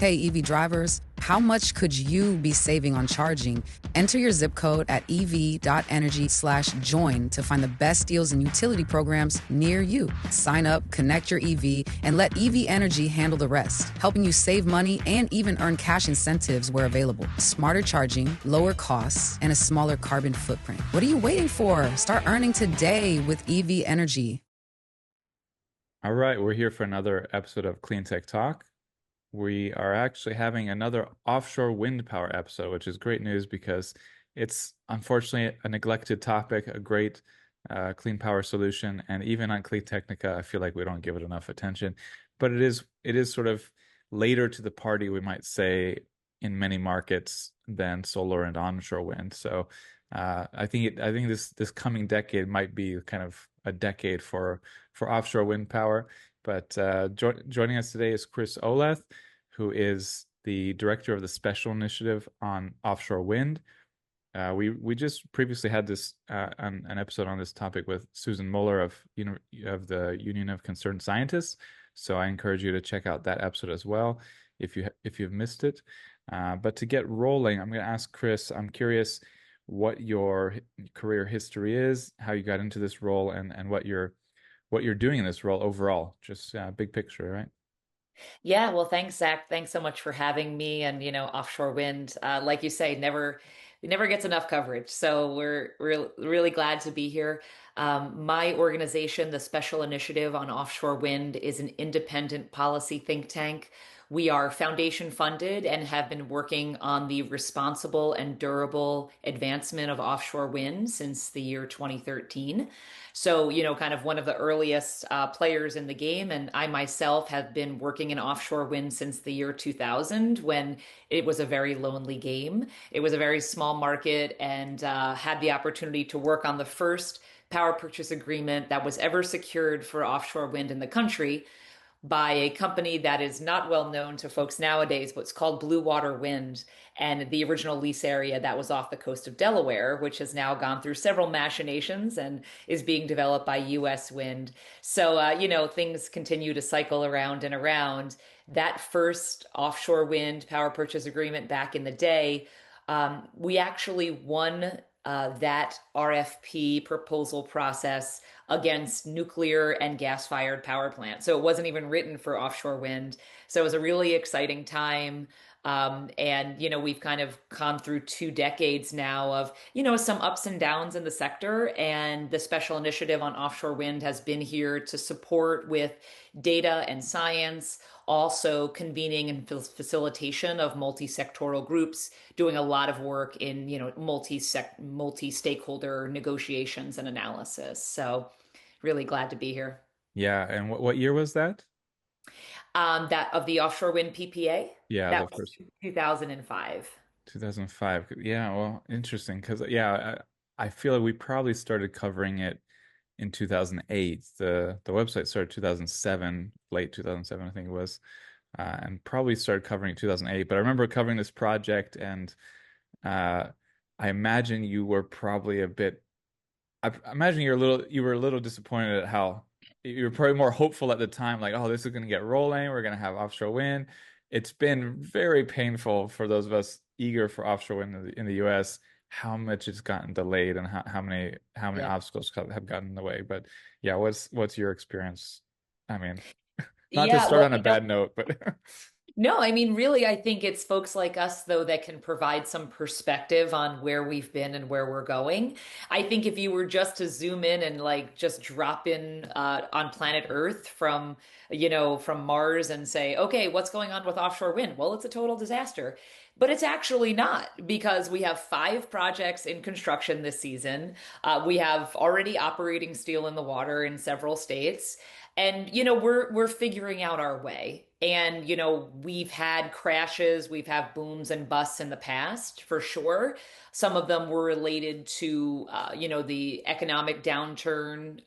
Hey, EV drivers, how much could you be saving on charging? Enter your zip code at ev.energy/join to find the best deals and utility programs near you. Sign up, connect your EV, and let EV Energy handle the rest, helping you save money and even earn cash incentives where available. Smarter charging, lower costs, and a smaller carbon footprint. What are you waiting for? Start earning today with EV Energy. All right, we're here for another episode of Clean Tech Talk. We are actually having another offshore wind power episode, which is great news because it's unfortunately a neglected topic, a great clean power solution, and even on Clean Technica, I feel like we don't give it enough attention. But it is sort of later to the party, we might say, in many markets than solar and onshore wind. So I think this coming decade might be kind of a decade for offshore wind power. But joining us today is Kris Ohleth, who is the director of the Special Initiative on Offshore Wind. We just previously had this an episode on this topic with Susan Muller of the Union of Concerned Scientists. So I encourage you to check out that episode as well if you've missed it. But to get rolling, I'm going to ask Kris. I'm curious what your career history is, how you got into this role, and what you're doing in this role overall. Just big picture, right? Yeah, well, thanks, Zach. Thanks so much for having me. And offshore wind, like you say, never gets enough coverage. So we're really glad to be here. My organization, the Special Initiative on Offshore Wind, is an independent policy think tank. We are foundation funded and have been working on the responsible and durable advancement of offshore wind since the year 2013. So, kind of one of the earliest players in the game. And I myself have been working in offshore wind since the year 2000 when it was a very lonely game. It was a very small market and had the opportunity to work on the first power purchase agreement that was ever secured for offshore wind in the country by a company that is not well known to folks nowadays, but it's called Blue Water Wind. And the original lease area that was off the coast of Delaware, which has now gone through several machinations and is being developed by US Wind. So, things continue to cycle around and around. That first offshore wind power purchase agreement back in the day, we actually won that RFP proposal process against nuclear and gas-fired power plants. So it wasn't even written for offshore wind. So it was a really exciting time. And we've kind of gone through 2 decades now of, some ups and downs in the sector. And the Special Initiative on Offshore Wind has been here to support with data and science, also convening and facilitation of multi-sectoral groups, doing a lot of work in, multi-stakeholder negotiations and analysis. So really glad to be here. Yeah, and what year was that? That of the offshore wind PPA, Yeah, that the was first 2005. 2005. Yeah, well, interesting because yeah, I feel like we probably started covering it in 2008. The website started 2007, late 2007, I think it was, and probably started covering it 2008. But I remember covering this project, and uh, I imagine you were probably a bit. I imagine you were a little disappointed at how you were probably more hopeful at the time, like, oh, this is going to get rolling. We're going to have offshore wind. It's been very painful for those of us eager for offshore wind in the US, how much it's gotten delayed and how many Yeah. obstacles have gotten in the way. But yeah, what's your experience? I mean, not to Yeah, start well, on a bad note, but no, I mean, really, I think it's folks like us, though, that can provide some perspective on where we've been and where we're going. I think if you were just to zoom in and like just drop in on planet Earth from Mars and say, okay, what's going on with offshore wind? Well, it's a total disaster. But it's actually not because we have 5 projects in construction this season. We have already operating steel in the water in several states. And we're figuring out our way. And we've had crashes, we've had booms and busts in the past for sure. Some of them were related to the economic downturn.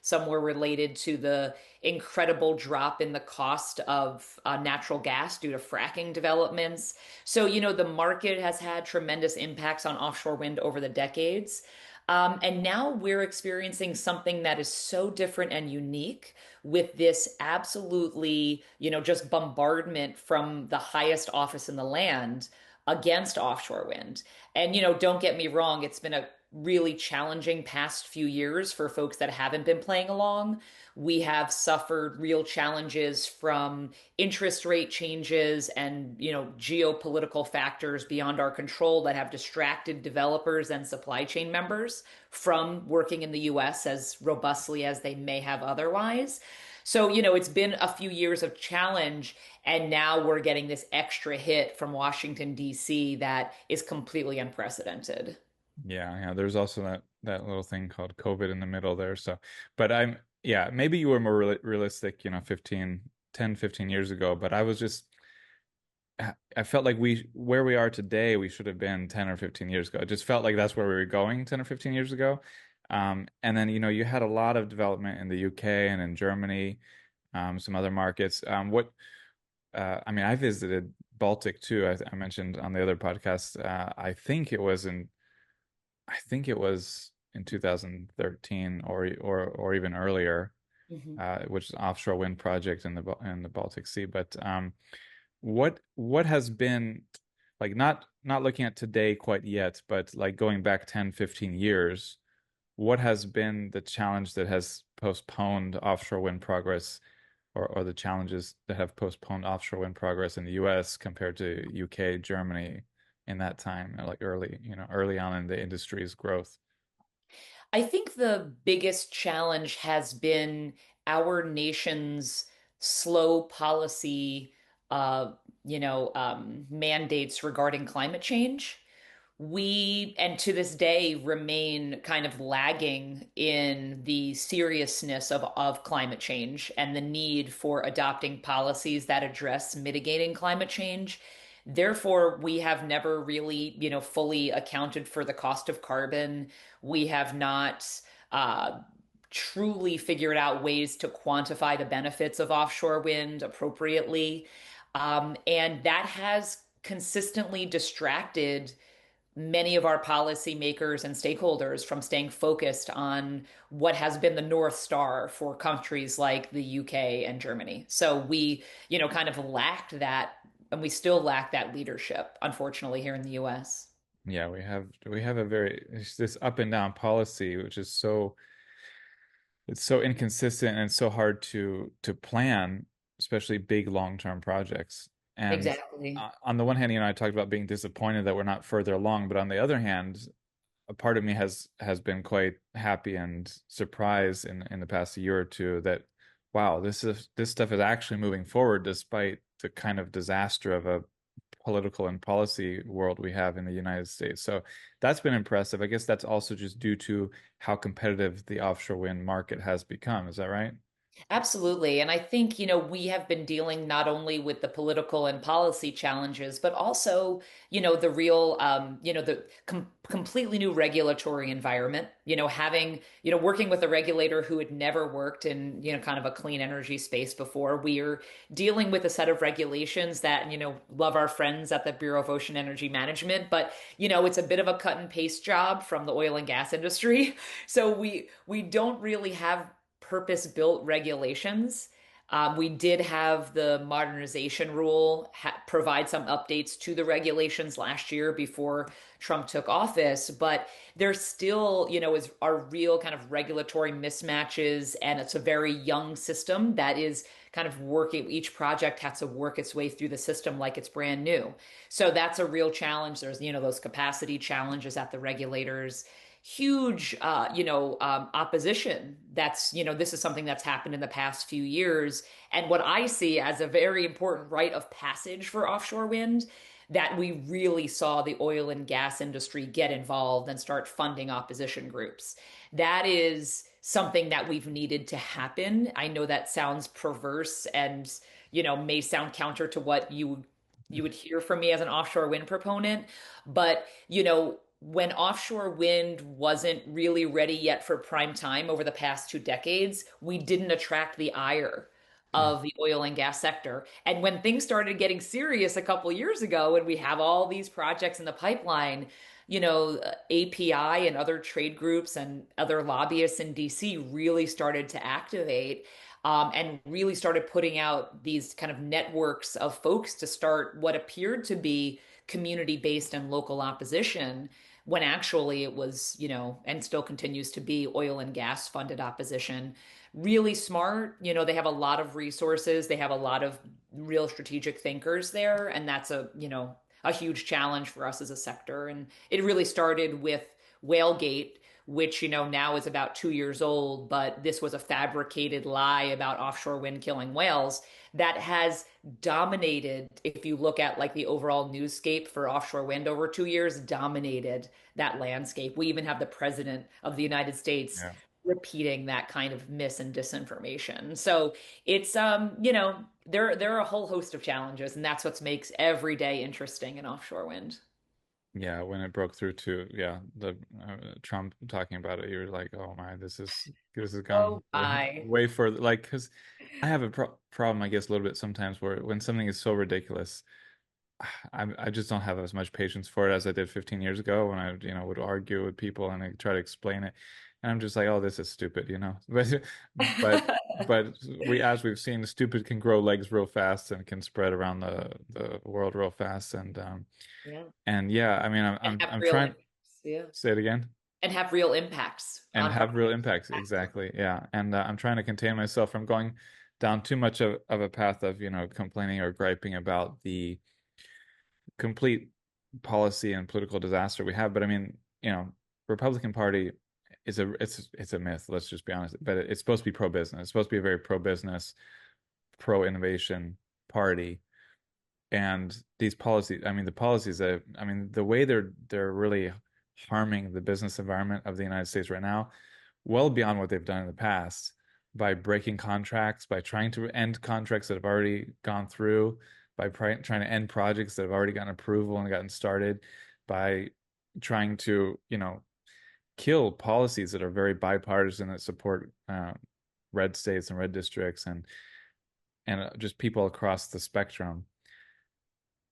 Some were related to the incredible drop in the cost of natural gas due to fracking developments. So the market has had tremendous impacts on offshore wind over the decades. And now we're experiencing something that is so different and unique with this absolutely, just bombardment from the highest office in the land against offshore wind. And, don't get me wrong, it's been a really challenging past few years for folks that haven't been playing along. We have suffered real challenges from interest rate changes and, geopolitical factors beyond our control that have distracted developers and supply chain members from working in the US as robustly as they may have otherwise. So, it's been a few years of challenge, and now we're getting this extra hit from Washington, D.C. that is completely unprecedented. Yeah, there's also that little thing called COVID in the middle there. So, but yeah, maybe you were more realistic, 15 years ago, but I was just I felt like where we are today, we should have been 10 or 15 years ago. It just felt like that's where we were going 10 or 15 years ago. And then, you had a lot of development in the UK and in Germany, some other markets. I mean, I visited Baltic too. I mentioned on the other podcast. I think it was in 2013 or even earlier, Mhm. which is offshore wind project in the Baltic Sea. But what has been like not looking at today quite yet, but like going back 10, 15 years, what has been the challenge that has postponed offshore wind progress or the challenges that have postponed offshore wind progress in the US compared to UK, Germany in that time, like early on in the industry's growth? I think the biggest challenge has been our nation's slow policy, mandates regarding climate change. We, and to this day, remain kind of lagging in the seriousness of climate change and the need for adopting policies that address mitigating climate change. Therefore, we have never really, fully accounted for the cost of carbon. We have not truly figured out ways to quantify the benefits of offshore wind appropriately. And that has consistently distracted many of our policymakers and stakeholders from staying focused on what has been the North Star for countries like the UK and Germany. So we, kind of lacked that, and we still lack that leadership, unfortunately, here in the US. Yeah, we have it's this up and down policy, which is it's so inconsistent and so hard to plan, especially big long-term projects. And Exactly. on the one hand, I talked about being disappointed that we're not further along, but on the other hand, a part of me has been quite happy and surprised in the past year or two that wow, this stuff is actually moving forward despite the kind of disaster of a political and policy world we have in the United States. So that's been impressive. I guess that's also just due to how competitive the offshore wind market has become. Is that right? Absolutely. And I think, we have been dealing not only with the political and policy challenges, but also, the real, the completely new regulatory environment, having, working with a regulator who had never worked in, kind of a clean energy space before. We are dealing with a set of regulations that, love our friends at the Bureau of Ocean Energy Management, but, it's a bit of a cut and paste job from the oil and gas industry. So we don't really have purpose-built regulations. We did have the modernization rule provide some updates to the regulations last year before Trump took office, but there still, are real kind of regulatory mismatches, and it's a very young system that is kind of working. Each project has to work its way through the system like it's brand new. So that's a real challenge. There's, those capacity challenges at the regulators, huge opposition. That's, this is something that's happened in the past few years, and what I see as a very important rite of passage for offshore wind, that we really saw the oil and gas industry get involved and start funding opposition groups. That is something that we've needed to happen. I know that sounds perverse and, may sound counter to what you would hear from me as an offshore wind proponent. But, when offshore wind wasn't really ready yet for prime time over the past 2 decades, we didn't attract the ire Yeah. of the oil and gas sector. And when things started getting serious a couple years ago, and we have all these projects in the pipeline, API and other trade groups and other lobbyists in DC really started to activate, and really started putting out these kind of networks of folks to start what appeared to be community-based and local opposition, when actually it was, and still continues to be, oil and gas funded opposition. Really smart. They have a lot of resources. They have a lot of real strategic thinkers there. And that's a huge challenge for us as a sector. And it really started with Whalegate, which, now is about 2 years old, but this was a fabricated lie about offshore wind killing whales that has dominated. If you look at like the overall newscape for offshore wind over 2 years, dominated that landscape. We even have the president of the United States Yeah. repeating that kind of mis and disinformation. So it's there are a whole host of challenges, and that's what makes every day interesting in offshore wind. Yeah, when it broke through to the Trump talking about it, you're like, oh my, this has gone Oh my. way further. Like, because I have a problem, I guess, a little bit sometimes where when something is so ridiculous, I just don't have as much patience for it as I did 15 years ago when I, would argue with people and I try to explain it. And I'm just like, oh, this is stupid. But but as we've seen, stupid can grow legs real fast and can spread around the world real fast. Yeah. And yeah, I mean, And have I'm real trying. impacts. Yeah. Say it again. And have real impacts And on have real projects. impacts. Exactly. Yeah. And I'm trying to contain myself from going down too much of a path of, complaining or griping about the complete policy and political disaster we have. But I mean, Republican Party is it's a myth. Let's just be honest. But it's supposed to be pro-business. It's supposed to be a very pro-business, pro-innovation party. And these policies, I mean, the policies that, I mean, the way they're really harming the business environment of the United States right now, well beyond what they've done in the past, by breaking contracts, by trying to end contracts that have already gone through, by trying to end projects that have already gotten approval and gotten started, by trying to, kill policies that are very bipartisan that support red states and red districts and just people across the spectrum.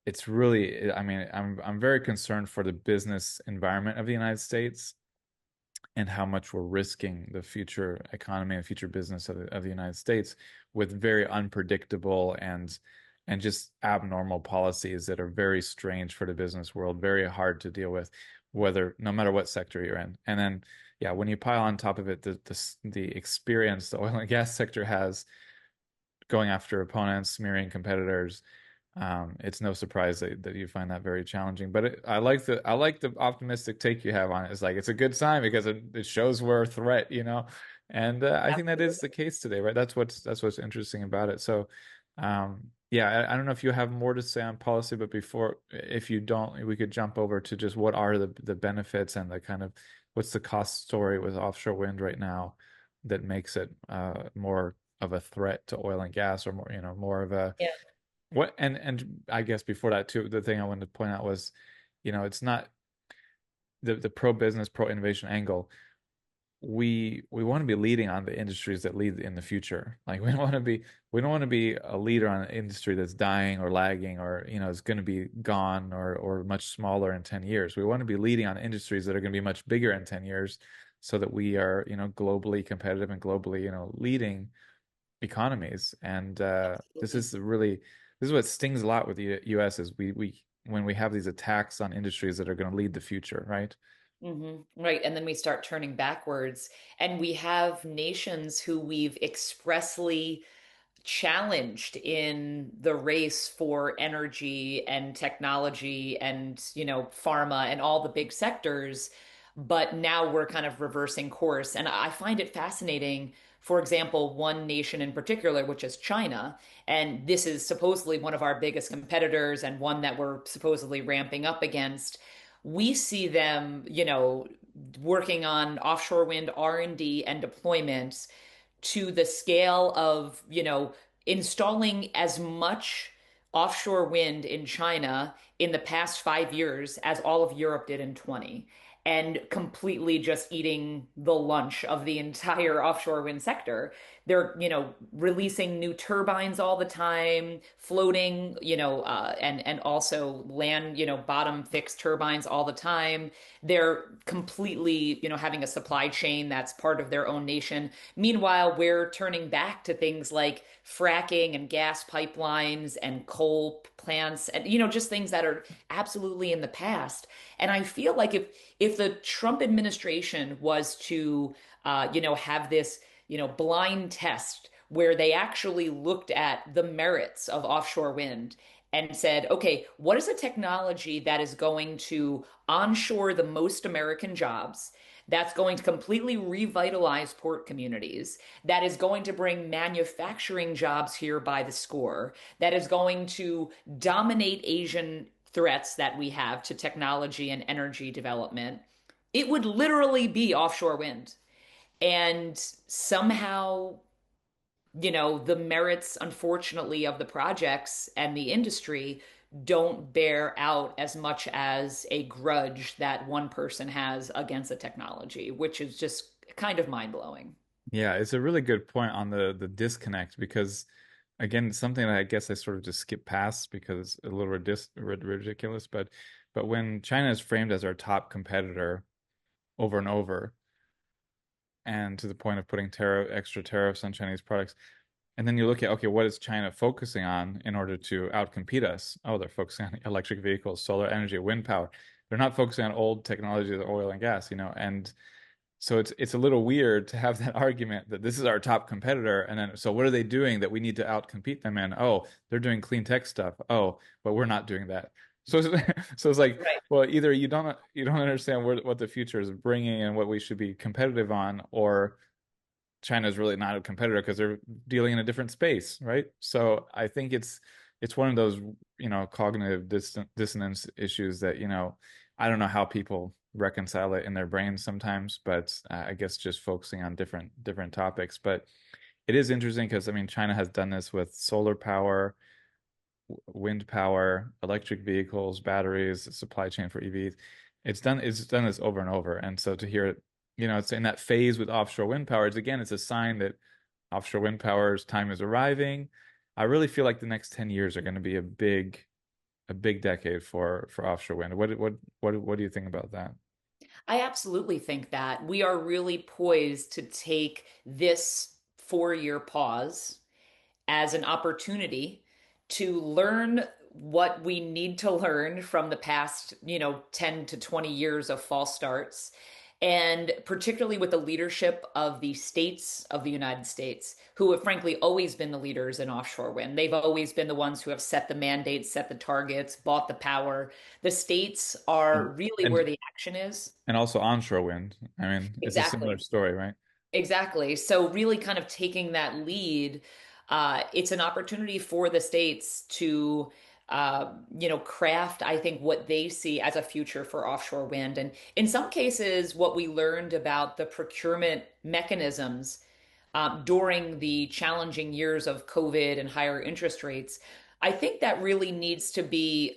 It's really, I mean, I'm very concerned for the business environment of the United States and how much we're risking the future economy and future business of the United States with very unpredictable and just abnormal policies that are very strange for the business world, very hard to deal with, whether no matter what sector you're in. And then, yeah, when you pile on top of it the experience the oil and gas sector has going after opponents, smearing competitors, it's no surprise that you find that very challenging. But I like the optimistic take you have on it. It's like it's a good sign because it shows we're a threat, And I think that is the case today, right? That's what's interesting about it. So, yeah, I don't know if you have more to say on policy, but before, if you don't, we could jump over to just what are the benefits and the kind of what's the cost story with offshore wind right now that makes it more of a threat to oil and gas, or more, more of a Yeah. what. And I guess before that too, the thing I wanted to point out was, it's not the pro business, pro innovation angle. We want to be leading on the industries that lead in the future. Like we don't want to be a leader on an industry that's dying or lagging, or is going to be gone or much smaller in 10 years. We want to be leading on industries that are going to be much bigger in 10 years, so that we are, globally competitive and globally, leading economies. And Absolutely. this is what stings a lot with the US is we when we have these attacks on industries that are going to lead the future, right? Right. And then we start turning backwards. And we have nations who we've expressly challenged in the race for energy and technology and, pharma and all the big sectors. But now we're kind of reversing course. And I find it fascinating. For example, one nation in particular, which is China, and this is supposedly one of our biggest competitors and one that we're supposedly ramping up against. We see them, working on offshore wind R&D and deployments to the scale of, installing as much offshore wind in China in the past 5 years as all of Europe did in 20, and completely just eating the lunch of the entire offshore wind sector. They're, releasing new turbines all the time, floating, and also land, bottom fixed turbines all the time. They're completely, having a supply chain that's part of their own nation. Meanwhile, we're turning back to things like fracking and gas pipelines and coal plants and, just things that are absolutely in the past. And I feel like if the Trump administration was to, have this, blind test where they actually looked at the merits of offshore wind and said, okay, what is a technology that is going to onshore the most American jobs? That's going to completely revitalize port communities. That is going to bring manufacturing jobs here by the score. That is going to dominate Asian threats that we have to technology and energy development. It would literally be offshore wind. And somehow, the merits, unfortunately, of the projects and the industry don't bear out as much as a grudge that one person has against a technology, which is just kind of mind blowing. Yeah, it's a really good point on the disconnect because again, it's something that I guess I sort of just skip past because it's a little ridiculous, but when China is framed as our top competitor over and over, and to the point of putting extra tariffs on Chinese products, and then you look at, okay, what is China focusing on in order to outcompete us? Oh, they're focusing on electric vehicles, solar energy, wind power. They're not focusing on old technology, the oil and gas, and so it's a little weird to have that argument that this is our top competitor, and then so what are they doing that we need to outcompete them in? Oh, they're doing clean tech stuff. Oh, but we're not doing that. So so it's like, Right. well, either you don't understand what the future is bringing and what we should be competitive on, or China's really not a competitor because they're dealing in a different space, right? So I think it's one of those, cognitive dissonance issues that, I don't know how people reconcile it in their brains sometimes, but I guess just focusing on different topics. But it is interesting because I mean, China has done this with solar power, wind power, electric vehicles, batteries, supply chain for EVs. It's done this over and over. And so to hear it, it's in that phase with offshore wind power, it's a sign that offshore wind power's time is arriving. I really feel like the next 10 years are going to be a big decade for offshore wind. What do you think about that? I absolutely think that we are really poised to take this 4 year pause as an opportunity to learn what we need to learn from the past, 10 to 20 years of false starts. And particularly with the leadership of the states of the United States, who have frankly always been the leaders in offshore wind. They've always been the ones who have set the mandates, set the targets, bought the power. The states are And really where and the action is. and also onshore wind. I mean, it's a similar Exactly. story, right? Exactly. So really kind of taking that lead, it's an opportunity for the states to, craft, I think, what they see as a future for offshore wind. And in some cases, what we learned about the procurement mechanisms during the challenging years of COVID and higher interest rates, I think that really needs to be,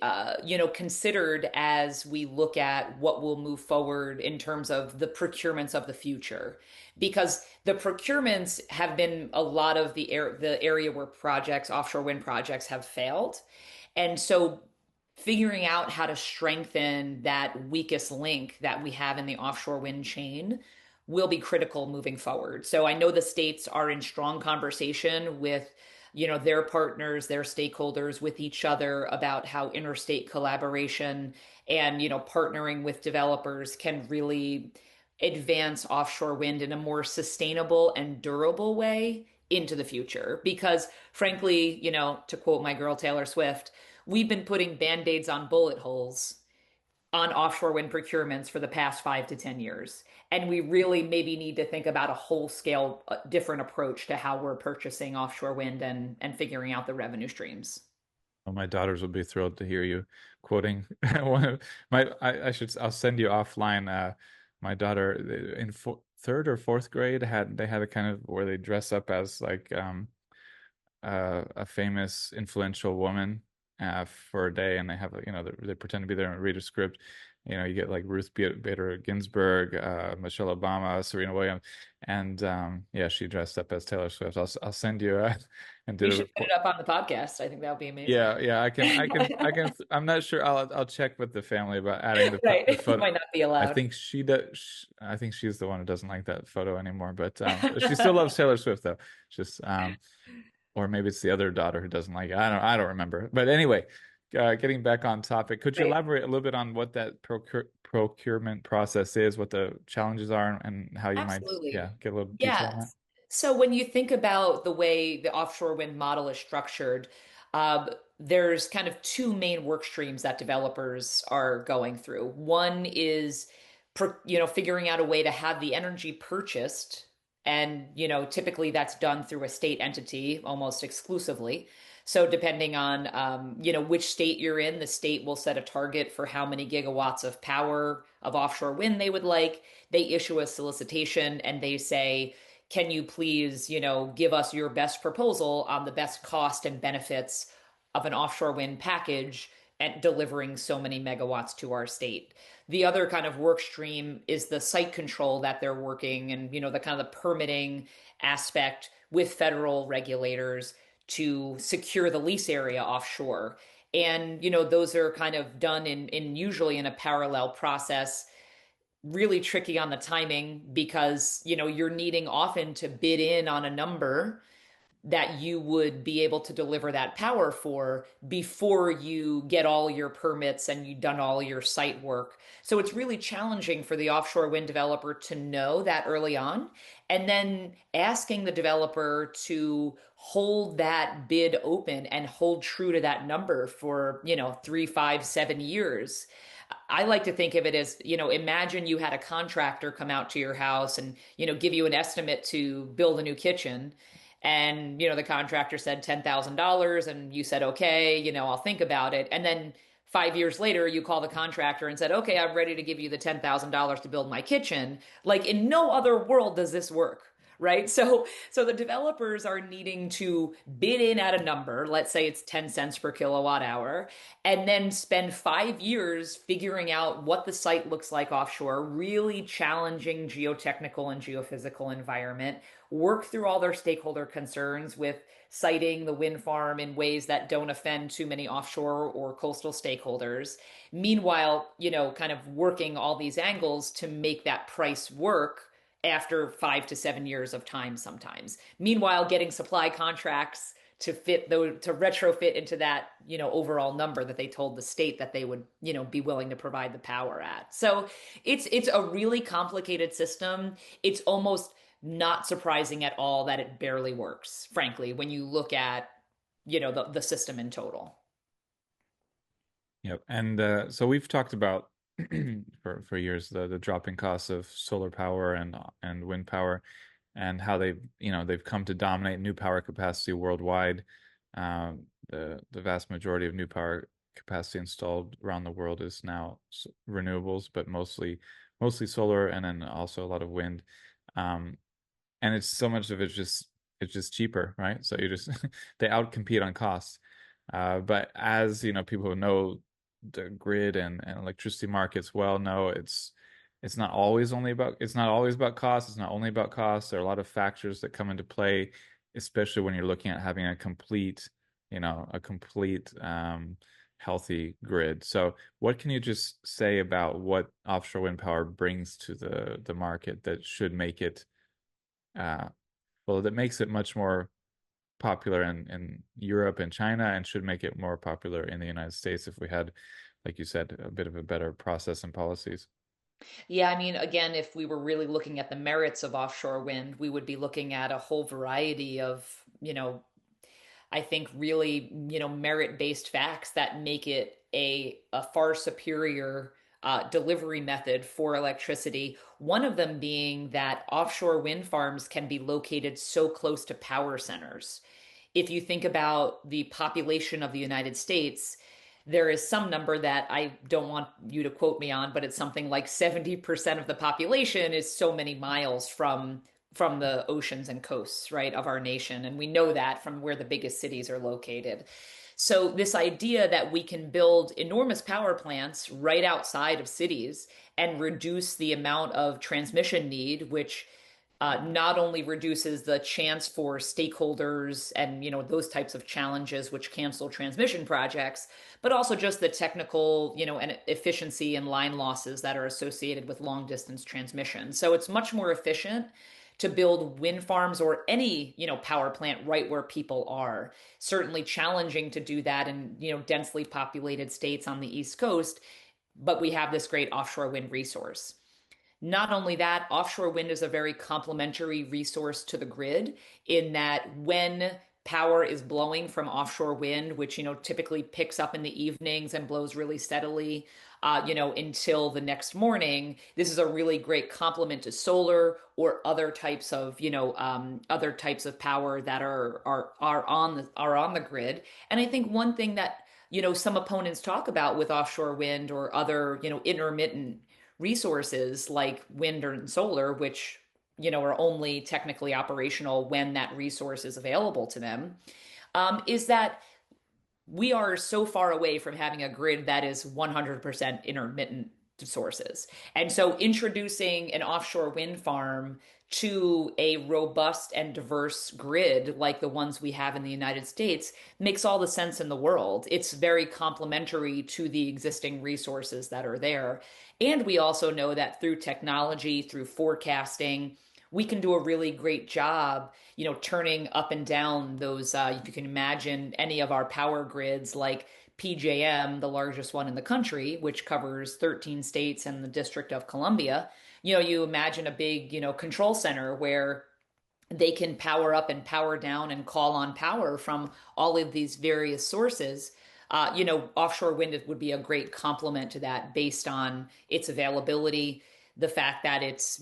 considered as we look at what will move forward in terms of the procurements of the future. Because the procurements have been a lot of the area where offshore wind projects have failed. And so figuring out how to strengthen that weakest link that we have in the offshore wind chain will be critical moving forward. So I know the states are in strong conversation with, their partners, their stakeholders, with each other about how interstate collaboration and, partnering with developers can really advance offshore wind in a more sustainable and durable way into the future. Because frankly, to quote my girl Taylor Swift, we've been putting band-aids on bullet holes on offshore wind procurements for the past 5 to 10 years. And we really maybe need to think about a whole scale different approach to how we're purchasing offshore wind and figuring out the revenue streams. Well, my daughters will be thrilled to hear you quoting one of I'll send you offline. My daughter in third or fourth grade they had a kind of where they dress up as like a famous influential woman for a day, and they have, they pretend to be there and read a script. You get like Ruth Bader Ginsburg, Michelle Obama, Serena Williams, and yeah, she dressed up as Taylor Swift. I'll send you and You did a should put report. it up on the podcast. I think that would be amazing. Yeah, I'm not sure. I'll check with the family about adding the Right. You photo. might not be I allowed. think she does. I think she's the one who doesn't like that photo anymore. But she still loves Taylor Swift though. Just or maybe it's the other daughter who doesn't like it. I don't remember. But anyway, getting back on topic, could you Right. elaborate a little bit on what that procurement process is, what the challenges are, and how you might, Absolutely. yeah, get a little detail on Yeah. that? So when you think about the way the offshore wind model is structured, there's kind of two main work streams that developers are going through. One is, figuring out a way to have the energy purchased, and typically that's done through a state entity almost exclusively. So depending on which state you're in, the state will set a target for how many gigawatts of power of offshore wind they would like. They issue a solicitation and they say, can you please, give us your best proposal on the best cost and benefits of an offshore wind package and delivering so many megawatts to our state. The other kind of work stream is the site control that they're working, and the kind of the permitting aspect with federal regulators to secure the lease area offshore. And those are kind of done in usually in a parallel process, really tricky on the timing because you're needing often to bid in on a number that you would be able to deliver that power for before you get all your permits and you've done all your site work. So it's really challenging for the offshore wind developer to know that early on, and then asking the developer to hold that bid open and hold true to that number for 3, 5, 7 years. I like to think of it as, imagine you had a contractor come out to your house and, give you an estimate to build a new kitchen. And, the contractor said $10,000 and you said, okay, I'll think about it. And then 5 years later, you call the contractor and said, okay, I'm ready to give you the $10,000 to build my kitchen. Like, in no other world does this work. Right. So the developers are needing to bid in at a number, let's say it's 10 cents per kilowatt hour, and then spend 5 years figuring out what the site looks like offshore, really challenging geotechnical and geophysical environment, work through all their stakeholder concerns with siting the wind farm in ways that don't offend too many offshore or coastal stakeholders. Meanwhile, kind of working all these angles to make that price work after 5 to 7 years of time sometimes. Meanwhile, getting supply contracts to retrofit into that overall number that they told the state that they would be willing to provide the power at. So it's a really complicated system. It's almost not surprising at all that it barely works, frankly, when you look at the system in total. Yep. And so we've talked about for years the dropping costs of solar power and wind power, and how they've come to dominate new power capacity worldwide. The vast majority of new power capacity installed around the world is now renewables, but mostly solar, and then also a lot of wind. And it's so much of it's just cheaper, right? So you just they outcompete on cost. But as people who know the grid and electricity markets well know, it's not always about cost. It's not only about cost. There are a lot of factors that come into play, especially when you're looking at having a complete healthy grid. So what can you just say about what offshore wind power brings to the market that should make it uh, well, that makes it much more popular in Europe and China, and should make it more popular in the United States if we had, like you said, a bit of a better process and policies. Yeah, I mean, again, if we were really looking at the merits of offshore wind, we would be looking at a whole variety of, I think really, merit-based facts that make it a far superior delivery method for electricity. One of them being that offshore wind farms can be located so close to power centers. If you think about the population of the United States, there is some number that I don't want you to quote me on, but it's something like 70% of the population is so many miles from the oceans and coasts, right, of our nation. And we know that from where the biggest cities are located. So this idea that we can build enormous power plants right outside of cities and reduce the amount of transmission need, which not only reduces the chance for stakeholders and those types of challenges which cancel transmission projects, but also just the technical and efficiency and line losses that are associated with long distance transmission. So it's much more efficient to build wind farms or any power plant right where people are. Certainly challenging to do that in densely populated states on the East Coast, but we have this great offshore wind resource. Not only that, offshore wind is a very complementary resource to the grid in that when power is blowing from offshore wind, which typically picks up in the evenings and blows really steadily, until the next morning, this is a really great complement to solar or other types of power that are on the grid. And I think one thing that some opponents talk about with offshore wind or other intermittent resources like wind and solar, which are only technically operational when that resource is available to them, is that we are so far away from having a grid that is 100% intermittent sources. And so introducing an offshore wind farm to a robust and diverse grid like the ones we have in the United States makes all the sense in the world. It's very complementary to the existing resources that are there. And we also know that through technology, through forecasting, we can do a really great job, turning up and down those. If you can imagine any of our power grids like PJM, the largest one in the country, which covers 13 states and the District of Columbia, you imagine a big, control center where they can power up and power down and call on power from all of these various sources. Offshore wind would be a great complement to that based on its availability, the fact that it's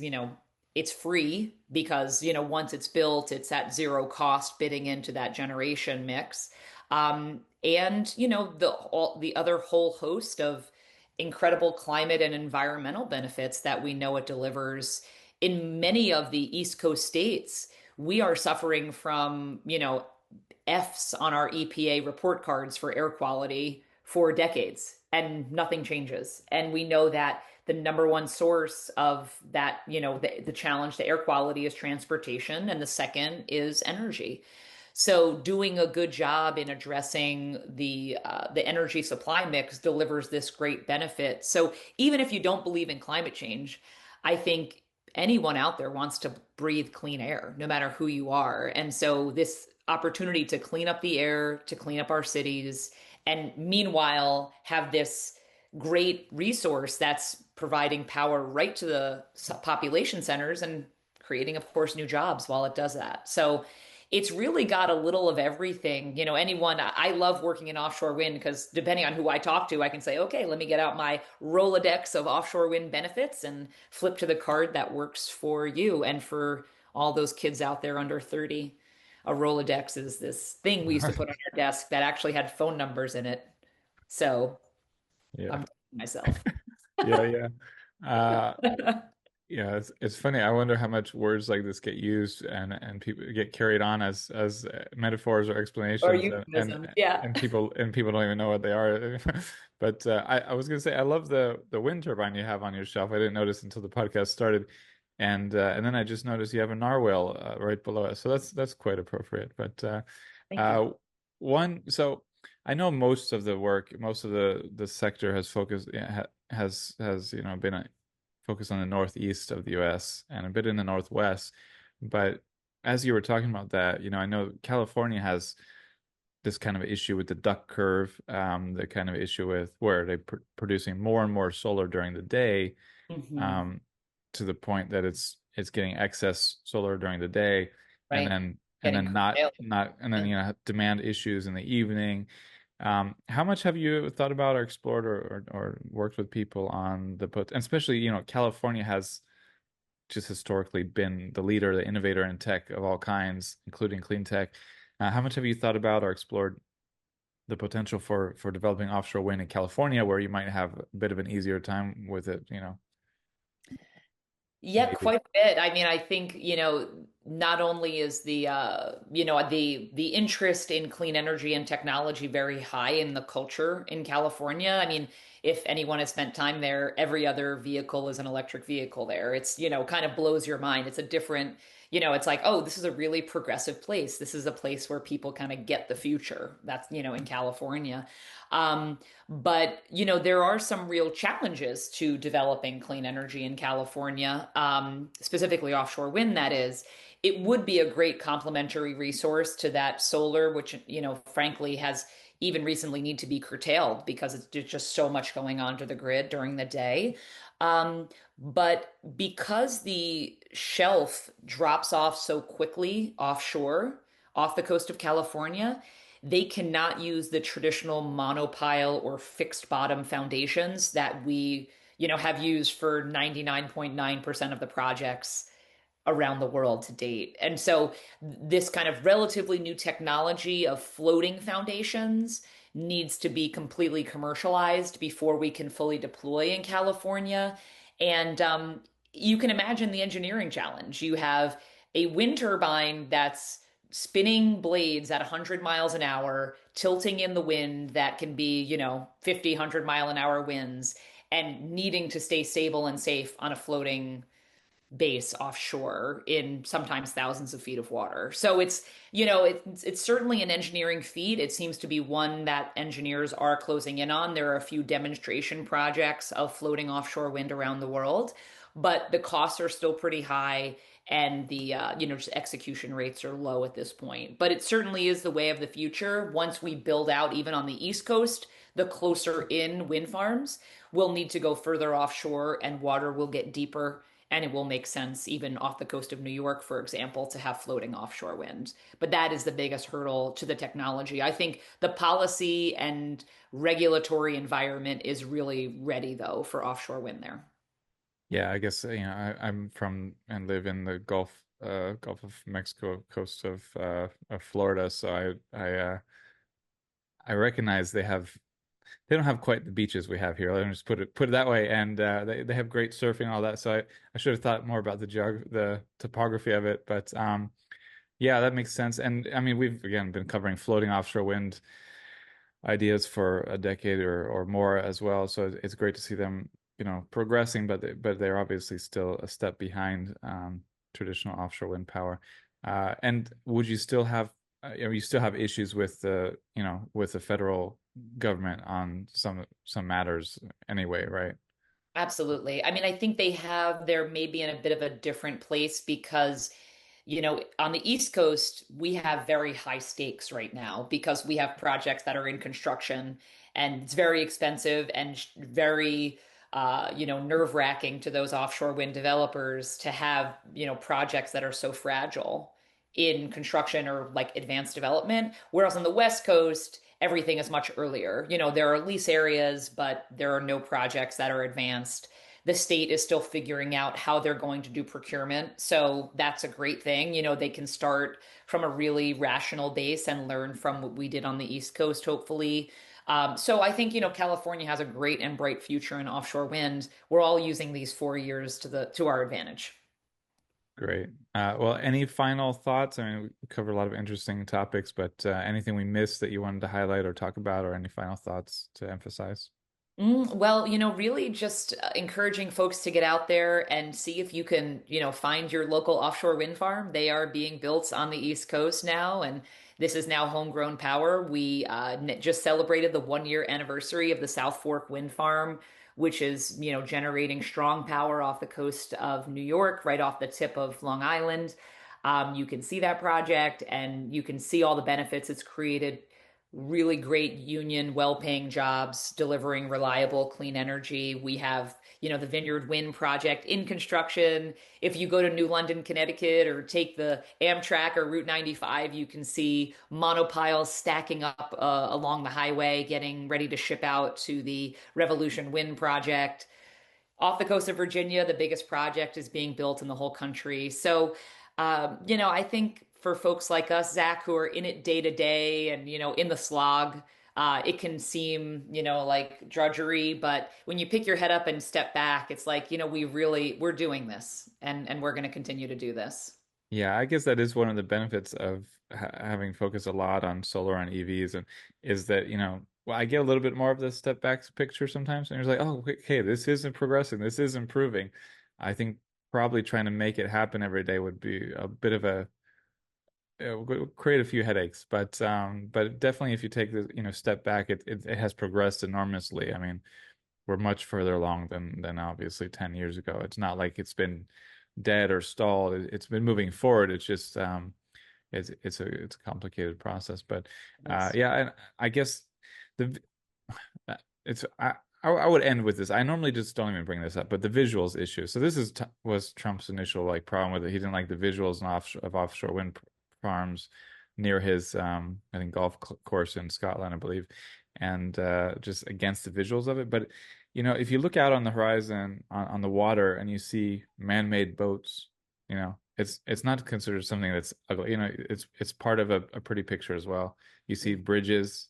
free because once it's built it's at zero cost bidding into that generation mix, and the other whole host of incredible climate and environmental benefits that we know it delivers. In many of the East Coast states we are suffering from F's on our EPA report cards for air quality for decades and nothing changes. And we know that the number one source of that, the challenge to air quality is transportation, and the second is energy. So doing a good job in addressing the energy supply mix delivers this great benefit. So even if you don't believe in climate change, I think anyone out there wants to breathe clean air, no matter who you are. And so this opportunity to clean up the air, to clean up our cities, and meanwhile have this great resource that's providing power right to the population centers and creating, of course, new jobs while it does that. So it's really got a little of everything. I love working in offshore wind because depending on who I talk to, I can say, okay, let me get out my Rolodex of offshore wind benefits and flip to the card that works for you. And for all those kids out there under 30, a Rolodex is this thing we used to put on our desk that actually had phone numbers in it. So Yeah. I'm myself. Yeah. Uh, yeah, it's funny. I wonder how much words like this get used and people get carried on as metaphors or Or explanations, euphemism. Yeah. and people don't even know what they are. But I was gonna say I love the wind turbine you have on your shelf. I didn't notice until the podcast started, and then I just noticed you have a narwhal right below it. So that's quite appropriate. But Thank you. so I know most of the work, most of the sector has focused has been focused on the northeast of the US and a bit in the northwest. But as you were talking about that, I know California has this kind of issue with the duck curve, the kind of issue with where they're producing more and more solar during the day, Hmm. um, to the point that it's getting excess solar during the day, and Right. then Getting curtailed. demand issues in the evening. How much have you thought about or explored or worked with people on and especially, California has just historically been the leader, the innovator in tech of all kinds, including clean tech. How much have you thought about or explored the potential for developing offshore wind in California, where you might have a bit of an easier time with it, Yeah, maybe? quite a bit. I mean, I think, not only is the interest in clean energy and technology very high in the culture in California. I mean, if anyone has spent time there, every other vehicle is an electric vehicle there. It's, kind of blows your mind. It's a different, it's like, oh, this is a really progressive place. This is a place where people kind of get the future. That's, in California. But, there are some real challenges to developing clean energy in California, specifically offshore wind, that is. It would be a great complementary resource to that solar, which, frankly has even recently need to be curtailed because there's just so much going on to the grid during the day. But because the shelf drops off so quickly offshore, off the coast of California, they cannot use the traditional monopile or fixed bottom foundations that we, have used for 99.9% of the projects around the world to date. And so this kind of relatively new technology of floating foundations needs to be completely commercialized before we can fully deploy in California. And you can imagine the engineering challenge. You have a wind turbine that's spinning blades at 100 miles an hour, tilting in the wind that can be, 50, 100-mile-an-hour winds, and needing to stay stable and safe on a floating base offshore in sometimes thousands of feet of water. So it's certainly an engineering feat. It seems to be one that engineers are closing in on. There are a few demonstration projects of floating offshore wind around the world, but the costs are still pretty high and the just execution rates are low at this point. But it certainly is the way of the future. Once we build out even on the East Coast, the closer in wind farms will need to go further offshore and water will get deeper, and it will make sense even off the coast of New York, for example, to have floating offshore wind. But that is the biggest hurdle to the technology. I think the policy and regulatory environment is really ready, though, for offshore wind there. Yeah, I guess I'm from and live in the Gulf of Mexico coast of Florida, so I recognize they don't have quite the beaches we have here. Let me just put it that way. And they have great surfing and all that. So I should have thought more about the topography of it. But yeah, that makes sense. And I mean, we've again been covering floating offshore wind ideas for a decade or more as well. So it's great to see them, progressing, but they're obviously still a step behind traditional offshore wind power. And would you still have you still have issues with the federal government on some matters anyway, right? Absolutely. I mean, I think they're maybe in a bit of a different place because, on the East Coast, we have very high stakes right now because we have projects that are in construction and it's very expensive and very, nerve-wracking to those offshore wind developers to have, projects that are so fragile in construction or like advanced development. Whereas on the West Coast, everything is much earlier. There are lease areas, but there are no projects that are advanced. The state is still figuring out how they're going to do procurement. So that's a great thing. They can start from a really rational base and learn from what we did on the East Coast, hopefully. So I think, California has a great and bright future in offshore wind. We're all using these 4 years to our advantage. Great. Well, any final thoughts? I mean, we covered a lot of interesting topics, but anything we missed that you wanted to highlight or talk about, or any final thoughts to emphasize? Well, really just encouraging folks to get out there and see if you can, find your local offshore wind farm. They are being built on the East Coast now, and this is now homegrown power. We just celebrated the 1 year anniversary of the South Fork Wind Farm, which is, generating strong power off the coast of New York, right off the tip of Long Island. You can see that project and you can see all the benefits it's created. Really great union, well-paying jobs, delivering reliable, clean energy. We have, the Vineyard Wind project in construction. If you go to New London, Connecticut, or take the Amtrak or Route 95, you can see monopiles stacking up along the highway, getting ready to ship out to the Revolution Wind project. Off the coast of Virginia, the biggest project is being built in the whole country. So, I think for folks like us, Zach, who are in it day to day and, in the slog, it can seem, like drudgery. But when you pick your head up and step back, it's like, we're doing this and we're going to continue to do this. Yeah, I guess that is one of the benefits of having focused a lot on solar and EVs, and is that, well, I get a little bit more of the step back picture sometimes, and you're like, oh, okay, this isn't progressing, this is improving. I think probably trying to make it happen every day would be a bit of a would create a few headaches, but definitely if you take the, step back, it has progressed enormously. I mean, we're much further along than obviously 10 years ago. It's not like it's been dead or stalled. It's been moving forward. It's just it's a complicated process. But Yes. yeah, and I guess the it's I would end with this. I normally just don't even bring this up, but the visuals issue. So this is was Trump's initial like problem with it. He didn't like the visuals of offshore wind farms near his I think golf course in Scotland, I believe, and just against the visuals of it. But if you look out on the horizon on the water and you see man-made boats, it's not considered something that's ugly. It's part of a pretty picture as well. You see bridges,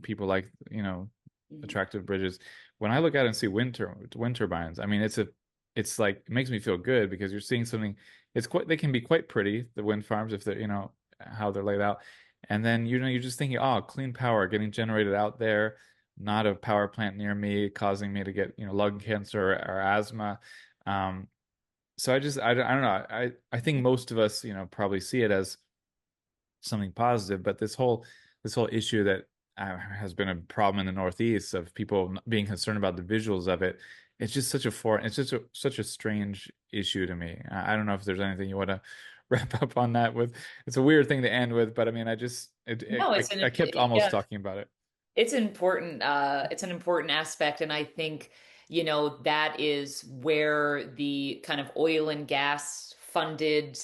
people like, Mhm. attractive bridges. When I look out and see wind turbines, I mean, it's like it makes me feel good because you're seeing something. They can be quite pretty, the wind farms, if they're, how they're laid out. And then, you're just thinking, oh, clean power getting generated out there, not a power plant near me causing me to get, lung cancer or asthma. Um, so I don't know. I think most of us, probably see it as something positive, but this whole issue that has been a problem in the Northeast of people being concerned about the visuals of it. It's just it's just such a strange issue to me. I don't know if there's anything you want to wrap up on that with. It's a weird thing to end with, but I mean, No, I kept almost yeah, talking about it. it's an important aspect, and I think, that is where the kind of oil and gas funded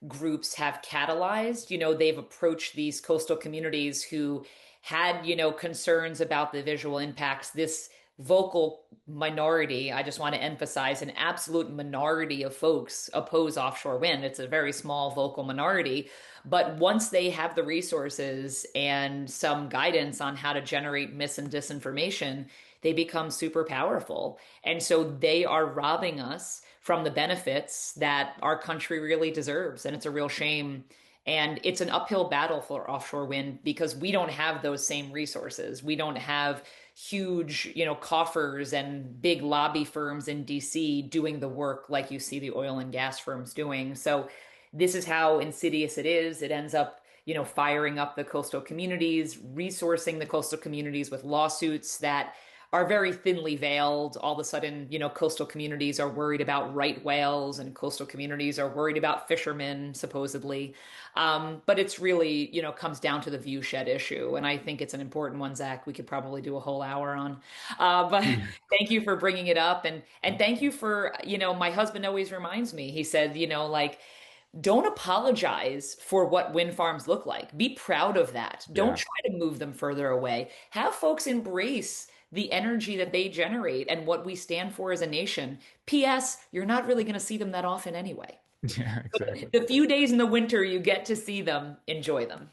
groups have catalyzed. They've approached these coastal communities who had, concerns about the visual impacts. This vocal minority, I just want to emphasize, an absolute minority of folks oppose offshore wind. It's a very small vocal minority. But once they have the resources and some guidance on how to generate mis and disinformation, they become super powerful. And so they are robbing us from the benefits that our country really deserves. And it's a real shame. And it's an uphill battle for offshore wind because we don't have those same resources. We don't have huge, coffers and big lobby firms in DC doing the work like you see the oil and gas firms doing. So this is how insidious it is. It ends up, firing up the coastal communities, resourcing the coastal communities with lawsuits that are very thinly veiled. All of a sudden, coastal communities are worried about right whales and coastal communities are worried about fishermen, supposedly. But it's really, comes down to the view shed issue. And I think it's an important one, Zach. We could probably do a whole hour on. But Yeah. thank you for bringing it up. And thank you for, my husband always reminds me, he said, like, don't apologize for what wind farms look like. Be proud of that. Don't Yeah. try to move them further away. Have folks embrace the energy that they generate and what we stand for as a nation. P.S. You're not really going to see them that often anyway. Yeah, exactly. The few days in the winter you get to see them, enjoy them.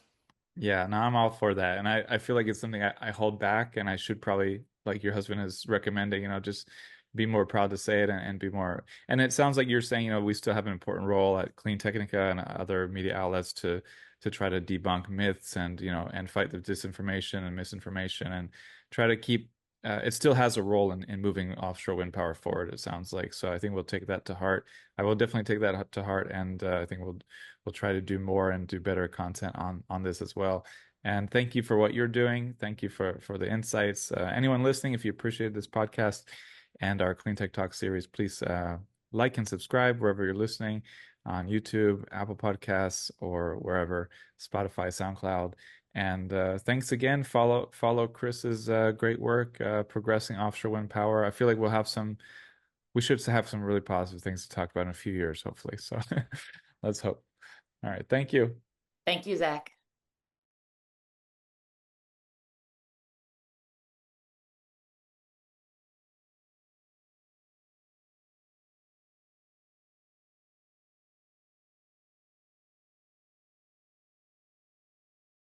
Yeah, no, I'm all for that. And I feel like it's something I hold back, and I should probably, like your husband is recommending, just be more proud to say it, and be more. And it sounds like you're saying, we still have an important role at Clean Technica and other media outlets to try to debunk myths and, and fight the disinformation and misinformation and try to keep it still has a role in moving offshore wind power forward, it sounds like. So I think we'll take that to heart. I will definitely take that to heart, and I think we'll try to do more and do better content on this as well. And thank you for what you're doing. Thank you for the insights. Anyone listening, if you appreciate this podcast and our Clean Tech Talk series, please like and subscribe wherever you're listening, on YouTube, Apple Podcasts, or wherever, Spotify, SoundCloud. And thanks again. Follow Kris's great work progressing offshore wind power. I feel like we should have some really positive things to talk about in a few years, hopefully. So let's hope. All right. Thank you. Thank you, Zach.